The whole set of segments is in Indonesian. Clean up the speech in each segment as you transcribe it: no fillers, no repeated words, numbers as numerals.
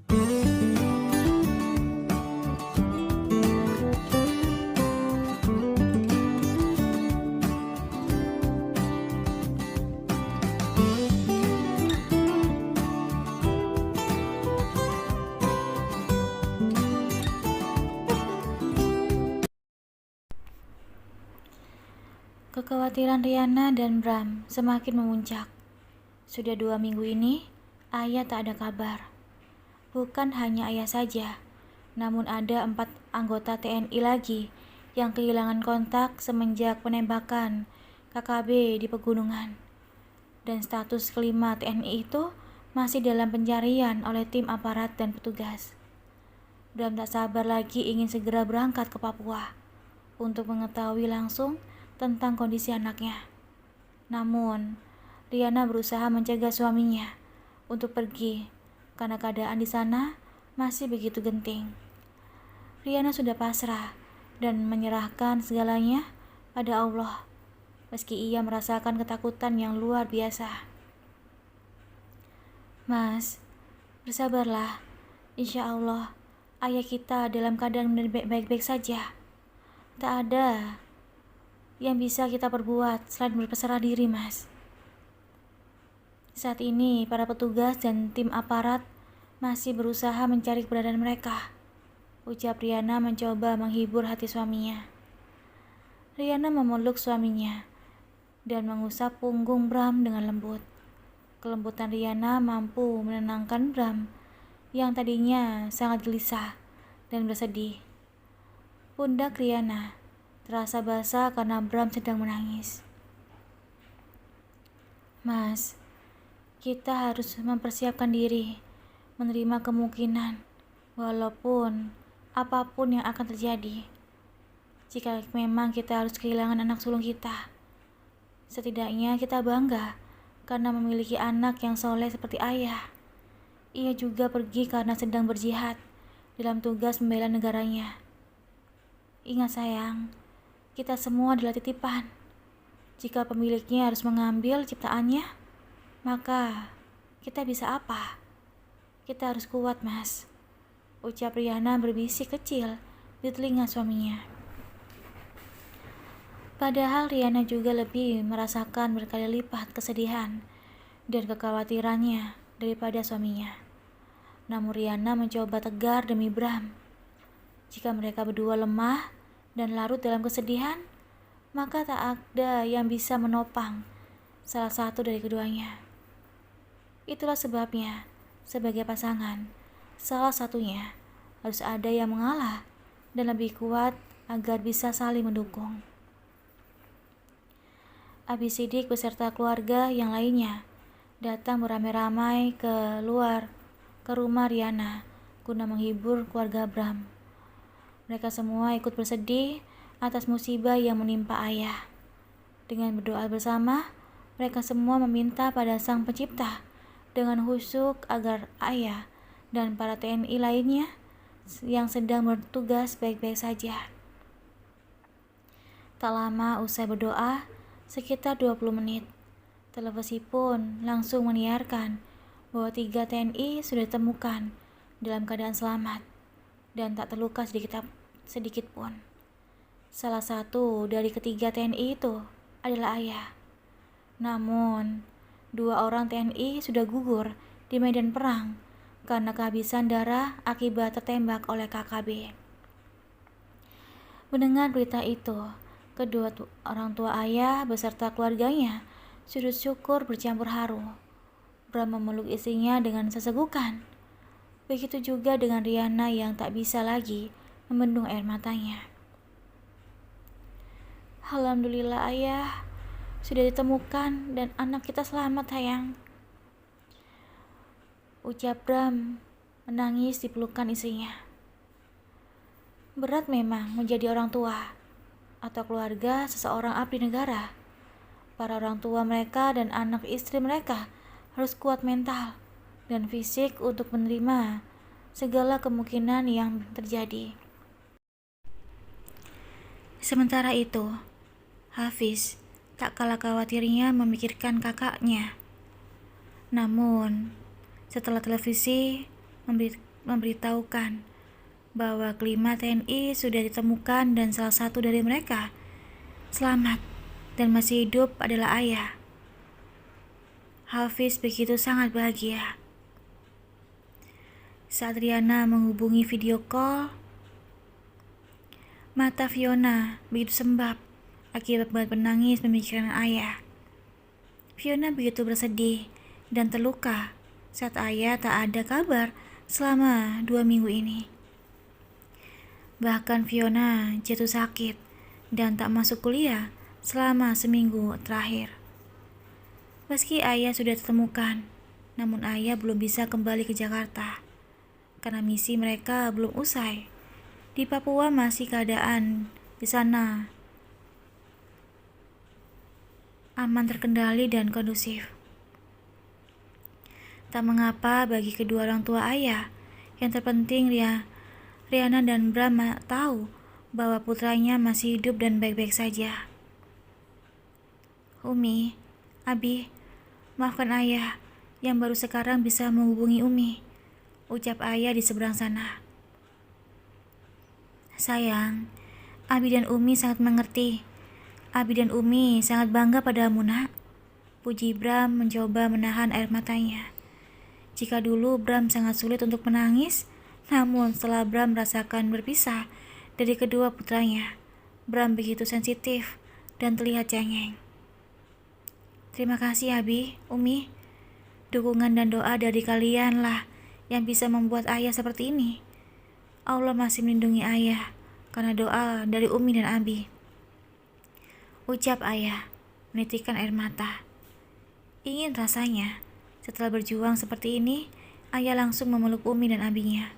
Kekhawatiran Riana dan Bram semakin memuncak. Sudah 2 minggu ini, ayah tak ada kabar. Bukan hanya ayah saja, namun ada 4 anggota TNI lagi yang kehilangan kontak semenjak penembakan KKB di pegunungan. Dan status kelima TNI itu masih dalam pencarian oleh tim aparat dan petugas. Bram tak sabar lagi ingin segera berangkat ke Papua untuk mengetahui langsung tentang kondisi anaknya. Namun, Riana berusaha mencegah suaminya untuk pergi karena keadaan di sana masih begitu genting. Riana sudah pasrah dan menyerahkan segalanya pada Allah, meski ia merasakan ketakutan yang luar biasa. Mas, bersabarlah. Insya Allah, ayah kita dalam keadaan baik-baik saja. Tak ada yang bisa kita perbuat selain berserah diri, Mas. Saat ini, para petugas dan tim aparat masih berusaha mencari keberadaan mereka, ucap Riana mencoba menghibur hati suaminya. Riana memeluk suaminya dan mengusap punggung Bram dengan lembut. Kelembutan Riana mampu menenangkan Bram yang tadinya sangat gelisah dan bersedih. Pundak Riana terasa basah karena Bram sedang menangis. Mas, kita harus mempersiapkan diri, menerima kemungkinan, walaupun apapun yang akan terjadi. Jika memang kita harus kehilangan anak sulung kita, setidaknya kita bangga karena memiliki anak yang soleh seperti ayah. Ia juga pergi karena sedang berjihad dalam tugas membela negaranya. Ingat sayang, kita semua adalah titipan. Jika pemiliknya harus mengambil ciptaannya, maka kita bisa apa? Kita harus kuat, Mas, ucap Riana berbisik kecil di telinga suaminya. Padahal Riana juga lebih merasakan berkali lipat kesedihan dan kekhawatirannya daripada suaminya. Namun Riana mencoba tegar demi Bram. Jika mereka berdua lemah dan larut dalam kesedihan, maka tak ada yang bisa menopang salah satu dari keduanya. Itulah sebabnya, sebagai pasangan, salah satunya harus ada yang mengalah dan lebih kuat agar bisa saling mendukung. Abi Sidik beserta keluarga yang lainnya datang beramai-ramai ke rumah Riana guna menghibur keluarga Bram. Mereka semua ikut bersedih atas musibah yang menimpa ayah. Dengan berdoa bersama, mereka semua meminta pada Sang Pencipta dengan khusyuk agar ayah dan para TNI lainnya yang sedang bertugas baik-baik saja. Tak lama usai berdoa, sekitar 20 menit, televisi pun langsung menyiarkan bahwa 3 TNI sudah ditemukan dalam keadaan selamat dan tak terluka sedikit pun. Salah satu dari ketiga TNI itu adalah ayah. Namun, 2 orang TNI sudah gugur di medan perang karena kehabisan darah akibat tertembak oleh KKB. Mendengar berita itu, kedua orang tua ayah beserta keluarganya sujud syukur bercampur haru. Bram memeluk istrinya dengan sesegukan. Begitu juga dengan Riana yang tak bisa lagi membendung air matanya. Alhamdulillah ayah, sudah ditemukan dan anak kita selamat sayang, ucap Bram menangis di pelukan istrinya. Berat memang menjadi orang tua atau keluarga seseorang abdi negara. Para orang tua mereka dan anak istri mereka harus kuat mental dan fisik untuk menerima segala kemungkinan yang terjadi. Sementara itu, Hafiz tak kalah khawatirnya memikirkan kakaknya. Namun, setelah televisi memberitahukan bahwa kelima TNI sudah ditemukan dan salah satu dari mereka selamat dan masih hidup adalah ayah. Hafiz begitu sangat bahagia. Saat Riana menghubungi video call, mata Fiona begitu sembab akibat menangis memikirkan ayah. Fiona begitu bersedih dan terluka saat ayah tak ada kabar selama 2 minggu ini. Bahkan Fiona jatuh sakit dan tak masuk kuliah selama seminggu terakhir. Meski ayah sudah ditemukan, namun ayah belum bisa kembali ke Jakarta karena misi mereka belum usai. Di Papua masih keadaan di sana aman, terkendali dan kondusif. Tak mengapa bagi kedua orang tua ayah, yang terpenting Riana dan Bram tahu bahwa putranya masih hidup dan baik-baik saja. Umi, Abi, maafkan ayah yang baru sekarang bisa menghubungi Umi, ucap ayah di seberang sana. Sayang, Abi dan Umi sangat mengerti. Abi dan Umi sangat bangga padamu, nak. Puji Bram mencoba menahan air matanya. Jika dulu Bram sangat sulit untuk menangis, namun setelah Bram merasakan berpisah dari kedua putranya, Bram begitu sensitif dan terlihat cengeng. Terima kasih Abi, Umi. Dukungan dan doa dari kalianlah yang bisa membuat ayah seperti ini. Allah masih melindungi ayah karena doa dari Umi dan Abi, ucap ayah menitikkan air mata. Ingin rasanya setelah berjuang seperti ini, ayah langsung memeluk Umi dan Abinya.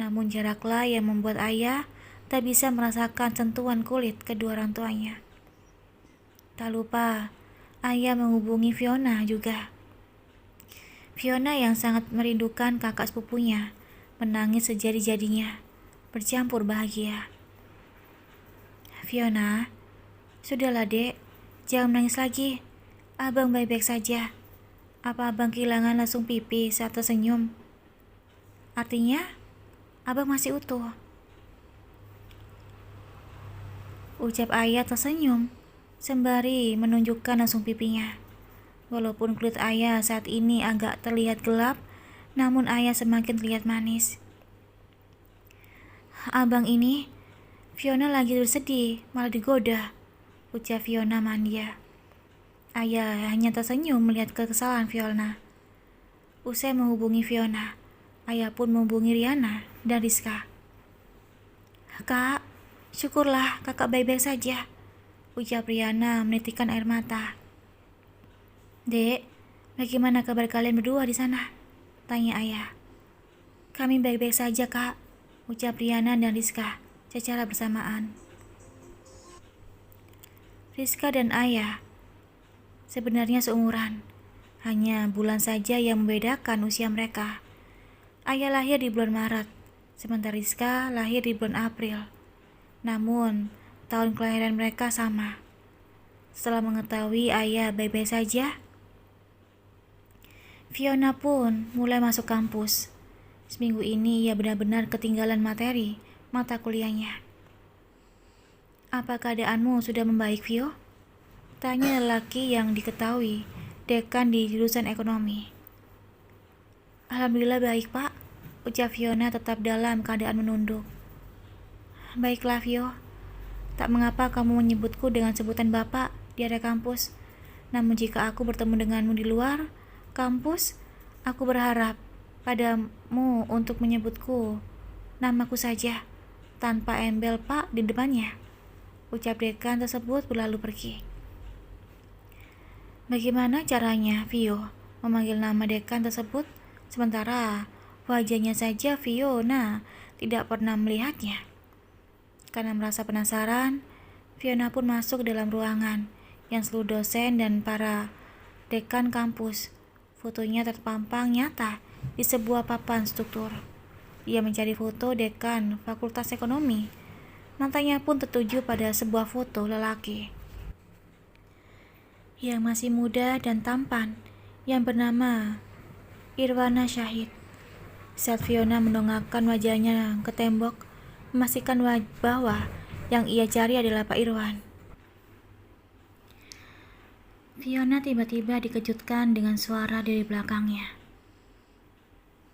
Namun jaraklah yang membuat ayah tak bisa merasakan sentuhan kulit kedua orang tuanya. Tak lupa, ayah menghubungi Fiona juga. Fiona yang sangat merindukan kakak sepupunya, menangis sejadi-jadinya, bercampur bahagia. Fiona, sudahlah dek, jangan menangis lagi. Abang baik-baik saja. Apa abang kehilangan langsung pipi saat tersenyum? Artinya, abang masih utuh, ucap ayah tersenyum, sembari menunjukkan langsung pipinya. Walaupun kulit ayah saat ini agak terlihat gelap, namun ayah semakin terlihat manis. Abang ini, Fiona lagi bersedih, malah digoda, ucap Fiona manja. Ayah hanya tersenyum melihat kekesalan Fiona. Usai menghubungi Fiona, ayah pun menghubungi Riana dan Rizka. Kak, syukurlah kakak baik-baik saja, ucap Riana menitikkan air mata. Dek, bagaimana kabar kalian berdua di sana? Tanya ayah. Kami baik-baik saja kak, ucap Riana dan Rizka secara bersamaan. Rizka dan ayah sebenarnya seumuran, hanya bulan saja yang membedakan usia mereka. Ayah lahir di bulan Maret, sementara Rizka lahir di bulan April. Namun, tahun kelahiran mereka sama. Setelah mengetahui ayah baik-baik saja, Fiona pun mulai masuk kampus. Seminggu ini ia benar-benar ketinggalan materi mata kuliahnya. Apa keadaanmu sudah membaik, Vio? Tanya lelaki yang diketahui dekan di jurusan ekonomi. Alhamdulillah baik pak, ucap Fiona tetap dalam keadaan menunduk. Baiklah Vio, tak mengapa kamu menyebutku dengan sebutan bapak di area kampus. Namun jika aku bertemu denganmu di luar kampus, aku berharap padamu untuk menyebutku namaku saja, tanpa embel pak di depannya, ucap dekan tersebut berlalu pergi. Bagaimana caranya Vio memanggil nama dekan tersebut, sementara wajahnya saja Fiona tidak pernah melihatnya? Karena merasa penasaran, Fiona pun masuk dalam ruangan yang seluruh dosen dan para dekan kampus. Fotonya terpampang nyata di sebuah papan struktur. Ia mencari foto dekan Fakultas Ekonomi. Matanya pun tertuju pada sebuah foto lelaki yang masih muda dan tampan, yang bernama Irwana Syahid. Saat Fiona mendongakkan wajahnya ke tembok, memastikan bahwa yang ia cari adalah Pak Irwan. Fiona tiba-tiba dikejutkan dengan suara dari belakangnya.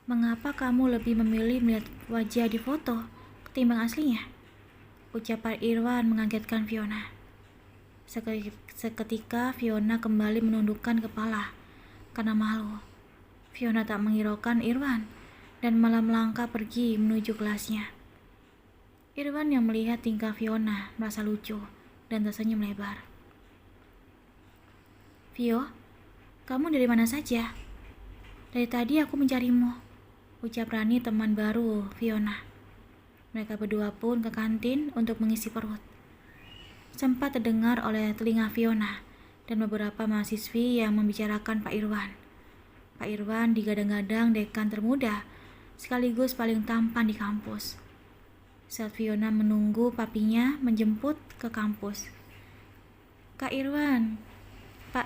"Mengapa kamu lebih memilih melihat wajah di foto ketimbang aslinya?" ucap Pak Irwan mengagetkan Fiona. Seketika Fiona kembali menundukkan kepala karena malu. Fiona tak menghiraukan Irwan dan malah melangkah pergi menuju kelasnya. Irwan yang melihat tingkah Fiona merasa lucu dan tersenyum lebar. "Vio, kamu dari mana saja? Dari tadi aku mencarimu," ucap Rani, teman baru Fiona. Mereka berdua pun ke kantin untuk mengisi perut. Sempat terdengar oleh telinga Fiona dan beberapa mahasiswi yang membicarakan Pak Irwan. Pak Irwan digadang-gadang dekan termuda, sekaligus paling tampan di kampus. Saat Fiona menunggu papinya menjemput ke kampus, Pak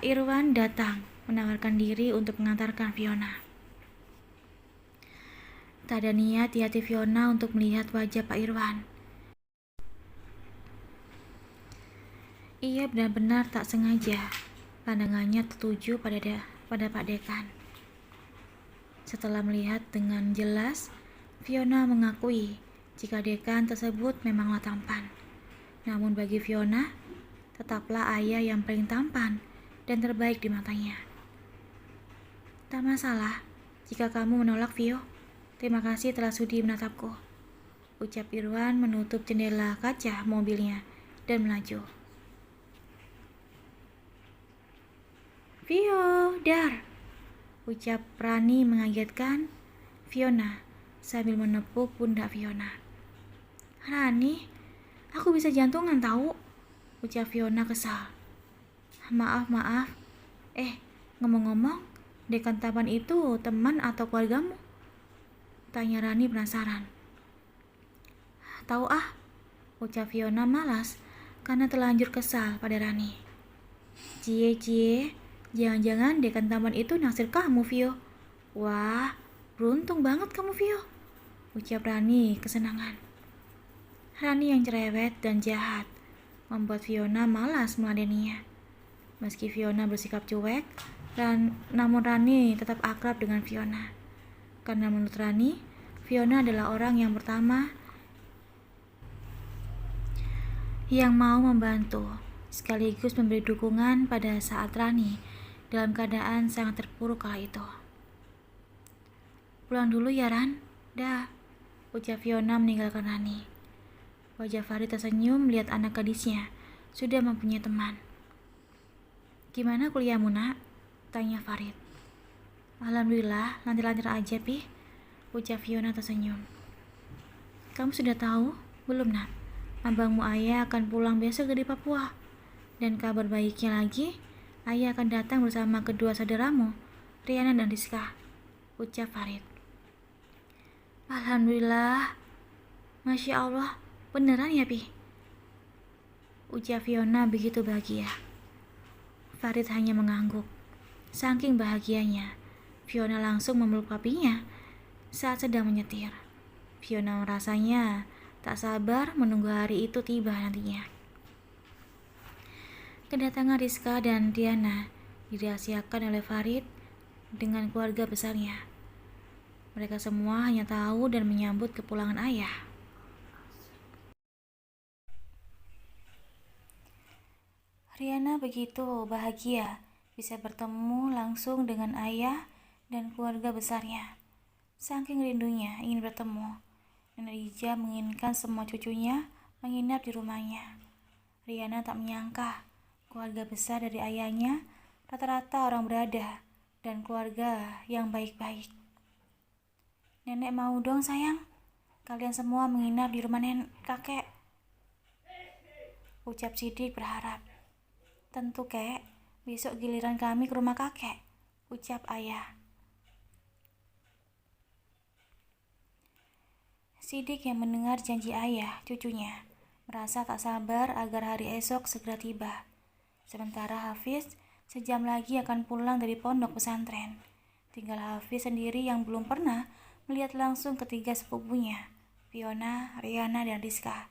Irwan datang menawarkan diri untuk mengantarkan Fiona. Tak ada niat di hati Fiona untuk melihat wajah Pak Irwan. Ia benar-benar tak sengaja. Pandangannya tertuju pada Pak Dekan. Setelah melihat dengan jelas, Fiona mengakui jika dekan tersebut memanglah tampan. Namun bagi Fiona, tetaplah ayah yang paling tampan dan terbaik di matanya. "Tak masalah jika kamu menolak, Vio. Terima kasih telah sudi menatapku," ucap Irwan menutup jendela kaca mobilnya dan melaju. "Vio, dar," ucap Rani mengagetkan Fiona sambil menepuk pundak Fiona. "Rani, aku bisa jantungan tahu," ucap Fiona kesal. Maaf. Ngomong-ngomong, dekan tampan itu teman atau keluargamu?" tanya Rani penasaran. "Tahu ah," ucap Fiona malas karena terlanjur kesal pada Rani. Cie, jangan-jangan dekan taman itu naksir kamu, Vio." "Wah, beruntung banget kamu, Vio," ucap Rani kesenangan. Rani yang cerewet dan jahat membuat Fiona malas meladeninya. Meski Fiona bersikap cuek, namun Rani tetap akrab dengan Fiona. Karena menurut Rani, Fiona adalah orang yang pertama yang mau membantu, sekaligus memberi dukungan pada saat Rani dalam keadaan sangat terpuruk kala itu. "Pulang dulu ya, Ran." "Dah," ucap Fiona meninggalkan Rani. Wajah Farid tersenyum melihat anak gadisnya sudah mempunyai teman. "Gimana kuliahmu, Nak?" tanya Farid. "Alhamdulillah, lancar-lancar aja, Pi," ucap Fiona tersenyum. "Kamu sudah tahu belum, Nak? Abangmu Ayah akan pulang besok dari Papua. Dan kabar baiknya lagi, Ayah akan datang bersama kedua saudaramu, Riana dan Rizka," ucap Farid. "Alhamdulillah, Masya Allah, beneran ya, Pi?" ucap Fiona begitu bahagia. Farid hanya mengangguk. Saking bahagianya, Fiona langsung memeluk papinya saat sedang menyetir. Fiona merasanya tak sabar menunggu hari itu tiba nantinya. Kedatangan Rizka dan Diana dirahasiakan oleh Farid dengan keluarga besarnya. Mereka semua hanya tahu dan menyambut kepulangan ayah. Riana begitu bahagia bisa bertemu langsung dengan ayah dan keluarga besarnya. Saking rindunya ingin bertemu, Nenek Ija menginginkan semua cucunya menginap di rumahnya. Riana tak menyangka keluarga besar dari ayahnya rata-rata orang berada dan keluarga yang baik-baik. "Nenek mau dong sayang, kalian semua menginap di rumah kakek," ucap Sidik berharap. "Tentu, Kek. Besok giliran kami ke rumah kakek," ucap ayah. Sidik yang mendengar janji ayah cucunya merasa tak sabar agar hari esok segera tiba. Sementara Hafiz sejam lagi akan pulang dari pondok pesantren. Tinggal Hafiz sendiri yang belum pernah melihat langsung ketiga sepupunya, Fiona, Riana, dan Rizka.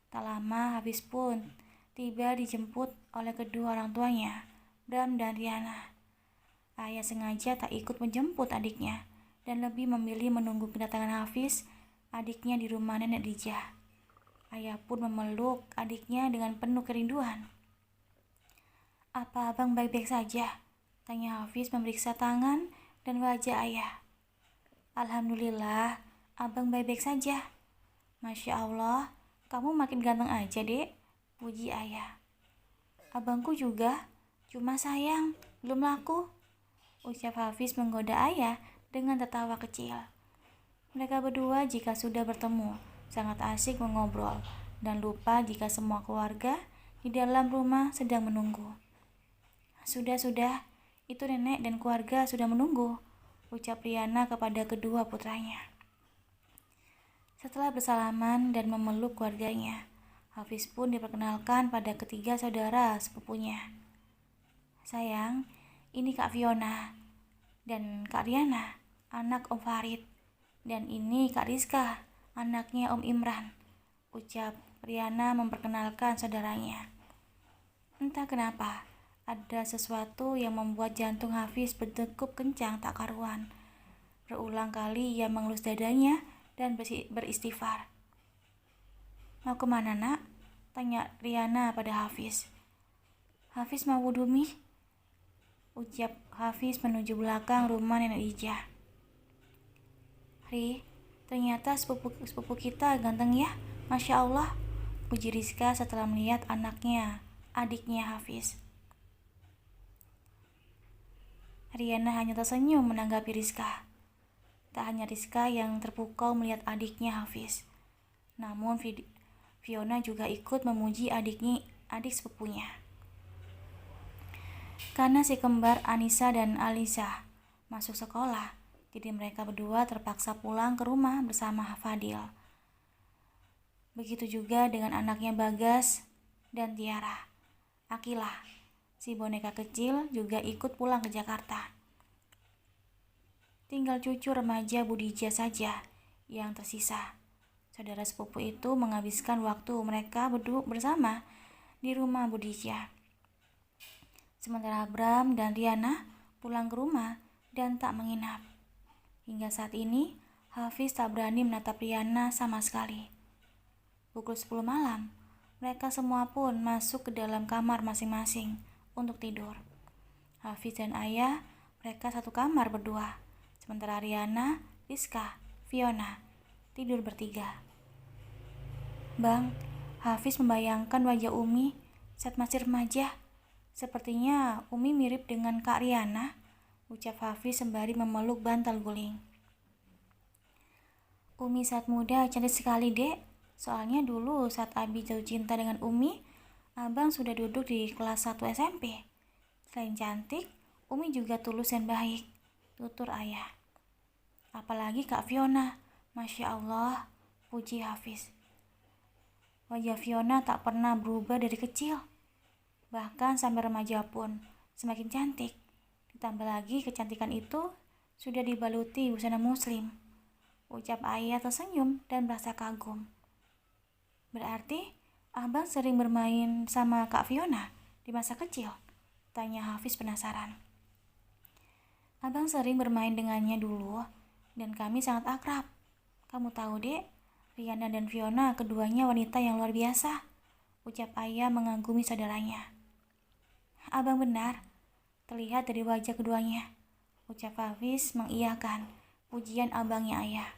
Tak lama Hafiz pun tiba dijemput oleh kedua orang tuanya, Bram dan Riana. Ayah sengaja tak ikut menjemput adiknya dan lebih memilih menunggu kedatangan Hafiz, adiknya di rumah nenek Dijah. Ayah pun memeluk adiknya dengan penuh kerinduan. "Apa abang baik-baik saja?" tanya Hafiz memeriksa tangan dan wajah ayah. "Alhamdulillah, abang baik-baik saja." "Masya Allah, kamu makin ganteng aja, Dek," puji ayah. "Abangku juga, cuma sayang, belum laku," ucap Hafiz menggoda ayah dengan tertawa kecil. Mereka berdua jika sudah bertemu, sangat asik mengobrol dan lupa jika semua keluarga di dalam rumah sedang menunggu. Sudah, itu nenek dan keluarga sudah menunggu," ucap Riana kepada kedua putranya. Setelah bersalaman dan memeluk keluarganya, Hafiz pun diperkenalkan pada ketiga saudara sepupunya. "Sayang, ini Kak Fiona dan Kak Riana, anak Om Farid. Dan ini Kak Rizka, anaknya Om Imran," ucap Riana memperkenalkan saudaranya. Entah kenapa, ada sesuatu yang membuat jantung Hafiz berdegup kencang tak karuan. Berulang kali ia mengelus dadanya dan beristighfar. "Mau kemana, nak?" tanya Riana pada Hafiz. "Hafiz mau wudu, Mi," ucap Hafiz menuju belakang rumah nenek Dijah. "Ri, ternyata sepupu kita ganteng ya, Masya Allah," puji Rizka setelah melihat adiknya Hafiz. Riana hanya tersenyum menanggapi Rizka. Tak hanya Rizka yang terpukau melihat adiknya Hafiz, namun Fiona juga ikut memuji adik sepupunya. Karena si kembar Anissa dan Alisa masuk sekolah, jadi mereka berdua terpaksa pulang ke rumah bersama Fadil. Begitu juga dengan anaknya Bagas dan Tiara. Akilah, si boneka kecil, juga ikut pulang ke Jakarta. Tinggal cucu remaja Budija saja yang tersisa. Saudara sepupu itu menghabiskan waktu mereka bersama di rumah Budija. Sementara Bram dan Riana pulang ke rumah dan tak menginap. Hingga saat ini, Hafiz tak berani menatap Riana sama sekali. Pukul 10 malam, mereka semua pun masuk ke dalam kamar masing-masing untuk tidur. Hafiz dan ayah, mereka satu kamar berdua. Sementara Riana, Rizka, Fiona tidur bertiga. "Bang, Hafiz membayangkan wajah Umi saat masih remaja. Sepertinya Umi mirip dengan Kak Riana," ucap Hafiz sembari memeluk bantal guling. "Umi saat muda cantik sekali, Dek. Soalnya dulu saat Abi jatuh cinta dengan Umi, Abang sudah duduk di kelas 1 SMP. Selain cantik, Umi juga tulus dan baik," tutur ayah. "Apalagi Kak Fiona, Masya Allah," puji Hafiz. Wajah Fiona tak pernah berubah dari kecil. Bahkan sampai remaja pun semakin cantik. Ditambah lagi kecantikan itu sudah dibaluti busana muslim, ucap ayah tersenyum dan merasa kagum. "Berarti Abang sering bermain sama Kak Fiona di masa kecil?" tanya Hafiz penasaran. "Abang sering bermain dengannya dulu dan kami sangat akrab. Kamu tahu, Dek, Riana dan Fiona keduanya wanita yang luar biasa," ucap ayah mengagumi saudaranya. "Abang benar, terlihat dari wajah keduanya," ucap Hafiz mengiyakan pujian abangnya ayah.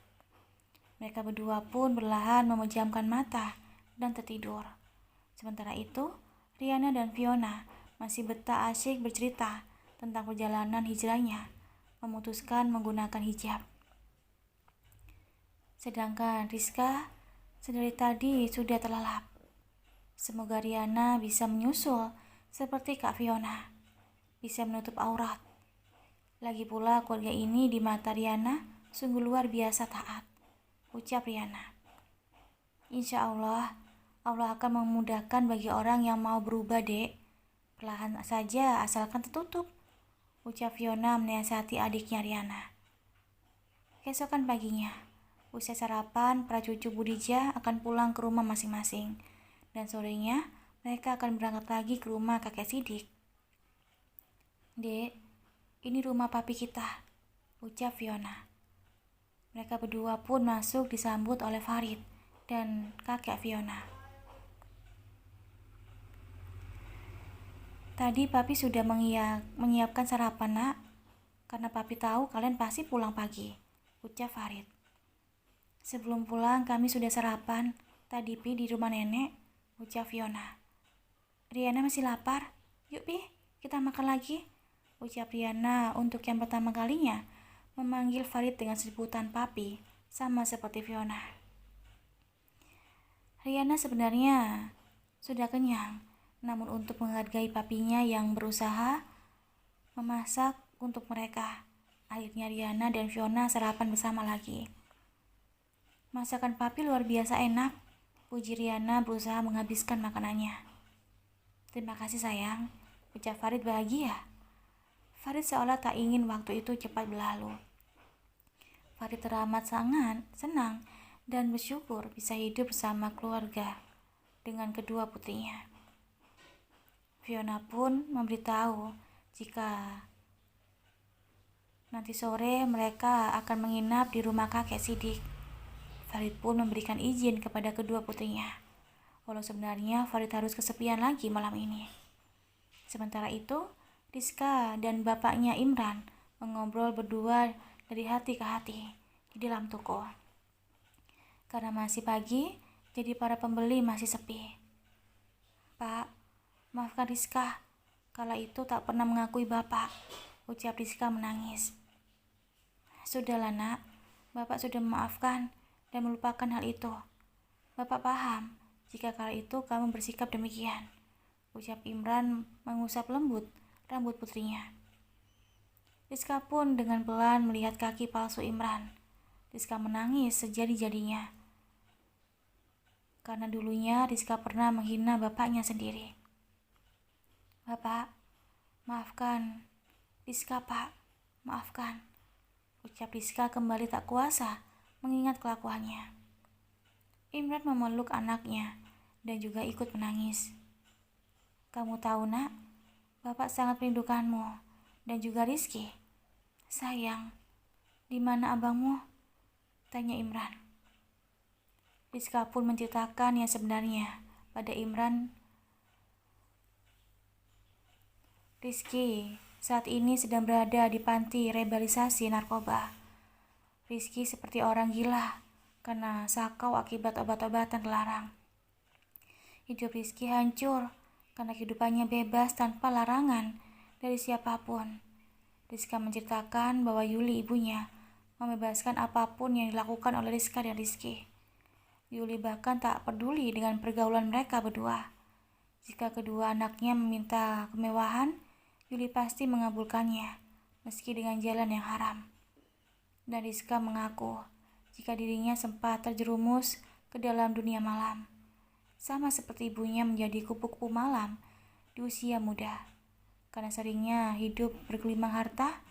Mereka berdua pun perlahan memejamkan mata dan tertidur. Sementara itu, Riana dan Fiona masih betah asyik bercerita tentang perjalanan hijrahnya, memutuskan menggunakan hijab. Sedangkan Rizka sedari tadi sudah terlelap. Semoga Riana bisa menyusul seperti Kak Fiona, bisa menutup aurat. Lagi pula keluarga ini di mata Riana sungguh luar biasa taat, ucap Riana. "Insya Allah, Allah akan memudahkan bagi orang yang mau berubah, Dek. Perlahan saja asalkan tertutup," ucap Fiona menasihati adiknya Riana. Keesokan paginya, usai sarapan, para cucu Budija akan pulang ke rumah masing-masing. Dan sorenya, mereka akan berangkat lagi ke rumah kakek Sidik. "Dek, ini rumah papi kita," ucap Fiona. Mereka berdua pun masuk disambut oleh Farid dan kakek Fiona. "Tadi papi sudah menyiapkan sarapan, nak, karena papi tahu kalian pasti pulang pagi," ucap Farid. "Sebelum pulang kami sudah sarapan, tadi Pi di rumah nenek," ucap Fiona. "Riana masih lapar, yuk Pi, kita makan lagi," ucap Riana untuk yang pertama kalinya memanggil Farid dengan sebutan papi, sama seperti Fiona. Riana sebenarnya sudah kenyang, namun untuk menghargai papinya yang berusaha memasak untuk mereka, akhirnya Riana dan Fiona sarapan bersama lagi. "Masakan papi luar biasa enak," puji Riana berusaha menghabiskan makanannya. "Terima kasih sayang," ucap Farid bahagia. Farid seolah tak ingin waktu itu cepat berlalu. Farid teramat sangat senang dan bersyukur bisa hidup bersama keluarga dengan kedua putrinya. Fiona pun memberitahu jika nanti sore mereka akan menginap di rumah kakek Sidik. Farid pun memberikan izin kepada kedua putrinya, walau sebenarnya Farid harus kesepian lagi malam ini. Sementara itu, Rizka dan bapaknya Imran mengobrol berdua dari hati ke hati di dalam toko. Karena masih pagi, jadi para pembeli masih sepi. "Pak, maafkan Rizka, kala itu tak pernah mengakui bapak," ucap Rizka menangis. "Sudahlah nak, bapak sudah memaafkan dan melupakan hal itu. Bapak paham jika kala itu kamu bersikap demikian," ucap Imran mengusap lembut rambut putrinya. Rizka pun dengan pelan melihat kaki palsu Imran. Rizka menangis sejadi-jadinya. Karena dulunya Rizka pernah menghina bapaknya sendiri. "Bapak, maafkan Rizka, Pak, maafkan," ucap Rizka kembali tak kuasa mengingat kelakuannya. Imran memeluk anaknya dan juga ikut menangis. "Kamu tahu nak, bapak sangat merindukanmu dan juga Rizky." "Sayang, di mana abangmu?" tanya Imran. Rizka pun menceritakan yang sebenarnya pada Imran. Rizky saat ini sedang berada di panti rehabilitasi narkoba. Rizky seperti orang gila karena sakau akibat obat-obatan terlarang. Hidup Rizky hancur karena kehidupannya bebas tanpa larangan dari siapapun. Rizka menceritakan bahwa Yuli ibunya membebaskan apapun yang dilakukan oleh Rizka dan Rizky. Yuli bahkan tak peduli dengan pergaulan mereka berdua. Jika kedua anaknya meminta kemewahan, Yuli pasti mengabulkannya, meski dengan jalan yang haram. Dan Rizka mengaku jika dirinya sempat terjerumus ke dalam dunia malam, sama seperti ibunya menjadi kupu-kupu malam di usia muda. Karena seringnya hidup bergelimang harta,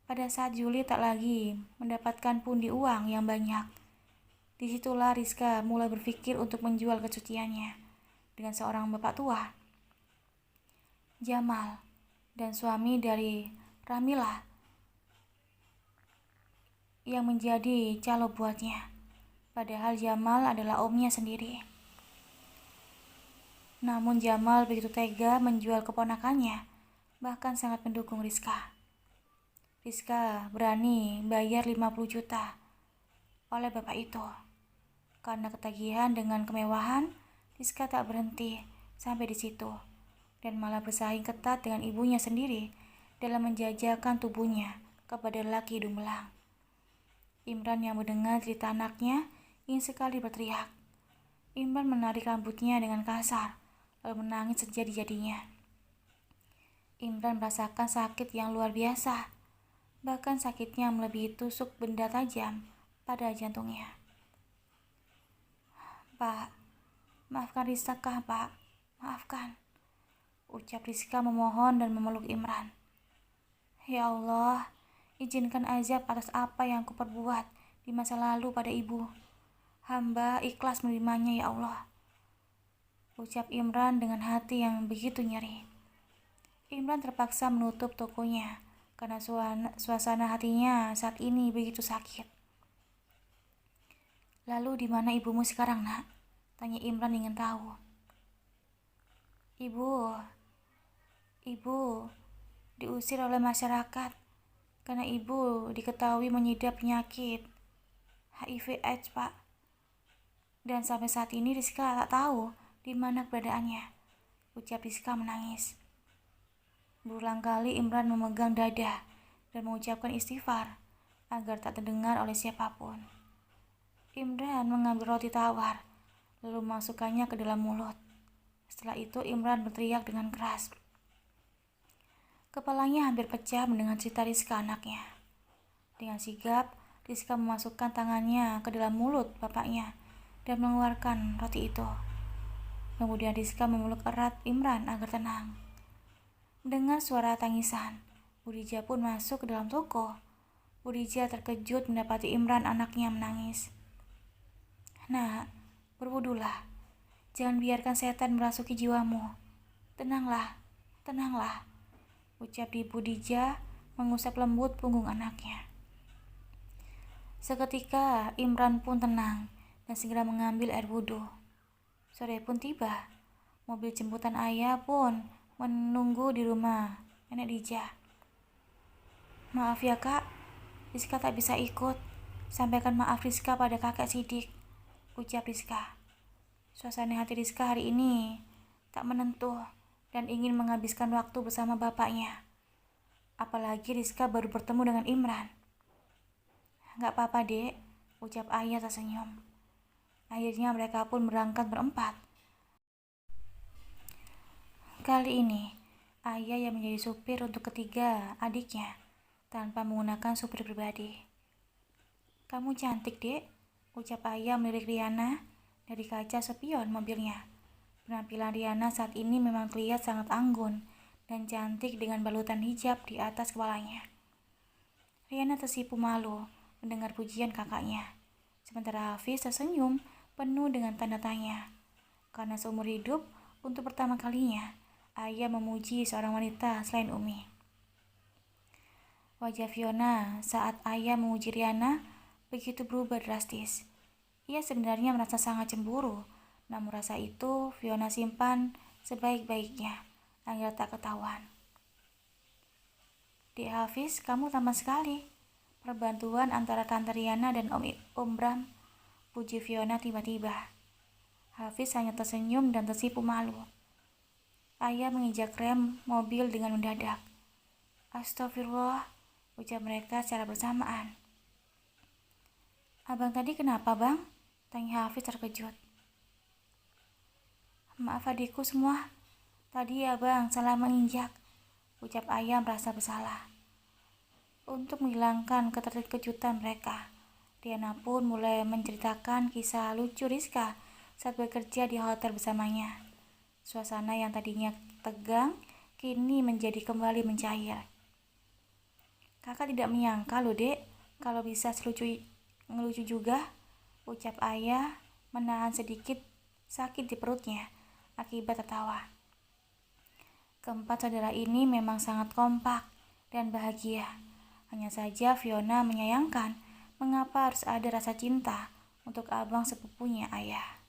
pada saat Yuli tak lagi mendapatkan pundi uang yang banyak, disitulah Rizka mulai berpikir untuk menjual kesuciannya dengan seorang bapak tua, Jamal, dan suami dari Ramilah yang menjadi calo buatnya. Padahal Jamal adalah omnya sendiri. Namun Jamal begitu tega menjual keponakannya, bahkan sangat mendukung Rizka. Rizka berani bayar 50 juta oleh bapak itu. Karena ketagihan dengan kemewahan, Rizka tak berhenti sampai di situ dan malah bersaing ketat dengan ibunya sendiri dalam menjajakan tubuhnya kepada lelaki hidung belang. Imran yang mendengar cerita anaknya ingin sekali berteriak. Imran menarik rambutnya dengan kasar lalu menangis sejadi-jadinya. Imran merasakan sakit yang luar biasa, bahkan sakitnya melebihi tusuk benda tajam pada jantungnya. "Pak, maafkan Rizka, Pak, maafkan," ucap Rizka memohon dan memeluk Imran. "Ya Allah, Izinkan azab atas apa yang kuperbuat di masa lalu pada ibu. Hamba ikhlas menerimanya ya Allah, ucap Imran dengan hati yang begitu nyeri. Imran terpaksa menutup tokonya karena suasana hatinya saat ini begitu sakit. Lalu di mana ibumu sekarang, Nak? Tanya Imran ingin tahu. Ibu diusir oleh masyarakat karena ibu diketahui mengidap penyakit HIV/AIDS, Pak. Dan sampai saat ini Rizka tak tahu di mana keberadaannya, ucap Rizka menangis. Berulang kali Imran memegang dada dan mengucapkan istighfar agar tak terdengar oleh siapapun. Imran mengambil roti tawar lalu memasukkannya ke dalam mulut. Setelah itu Imran berteriak dengan keras. Kepalanya hampir pecah mendengar cerita Rizka anaknya. Dengan sigap, Rizka memasukkan tangannya ke dalam mulut bapaknya dan mengeluarkan roti itu. Kemudian Rizka memeluk erat Imran agar tenang. Mendengar suara tangisan, Budija pun masuk ke dalam toko. Budija terkejut mendapati Imran anaknya menangis. Nak, berwudulah. Jangan biarkan setan merasuki jiwamu. Tenanglah, ucap Budija mengusap lembut punggung anaknya. Seketika Imran pun tenang dan segera mengambil air wudhu. Sore pun tiba. Mobil jemputan ayah pun menunggu di rumah Nenek Dija. Maaf ya Kak, Rizka tak bisa ikut. Sampaikan maaf Rizka pada kakek Sidik, ucap Rizka. Suasana hati Rizka hari ini tak menentu dan ingin menghabiskan waktu bersama bapaknya. Apalagi Rizka baru bertemu dengan Imran. Gak apa-apa dek, ucap ayah tersenyum. Akhirnya mereka pun berangkat berempat. Kali ini, ayah yang menjadi supir untuk ketiga adiknya, tanpa menggunakan supir pribadi. Kamu cantik, dek, ucap ayah melirik Riana dari kaca spion mobilnya. Penampilan Riana saat ini memang terlihat sangat anggun dan cantik dengan balutan hijab di atas kepalanya. Riana tersipu malu mendengar pujian kakaknya. Sementara Hafiz tersenyum penuh dengan tanda tanya. Karena seumur hidup, untuk pertama kalinya, ayah memuji seorang wanita selain Umi. Wajah Fiona saat ayah memuji Riana begitu berubah drastis. Ia sebenarnya merasa sangat cemburu, namun rasa itu Fiona simpan sebaik-baiknya agar tak ketahuan. Dek Hafiz, kamu tampan sekali. Perbantuan antara Tante Riana dan Om Bram, puji Fiona tiba-tiba. Hafiz hanya tersenyum dan tersipu malu. Ayah menginjak rem mobil dengan mendadak. Astagfirullah, ucap mereka secara bersamaan. Abang tadi kenapa bang? Tanya Hafiz terkejut. Maaf adikku semua, tadi abang salah menginjak, ucap ayah merasa bersalah. Untuk menghilangkan keterkejutan mereka, Riana pun mulai menceritakan kisah lucu Rizka saat bekerja di hotel bersamanya. Suasana yang tadinya tegang kini menjadi kembali mencair. Kakak tidak menyangka loh dek, kalau bisa ngelucu juga, ucap ayah menahan sedikit sakit di perutnya akibat tertawa. Keempat saudara ini memang sangat kompak dan bahagia. Hanya saja Fiona menyayangkan mengapa harus ada rasa cinta untuk abang sepupunya ayah.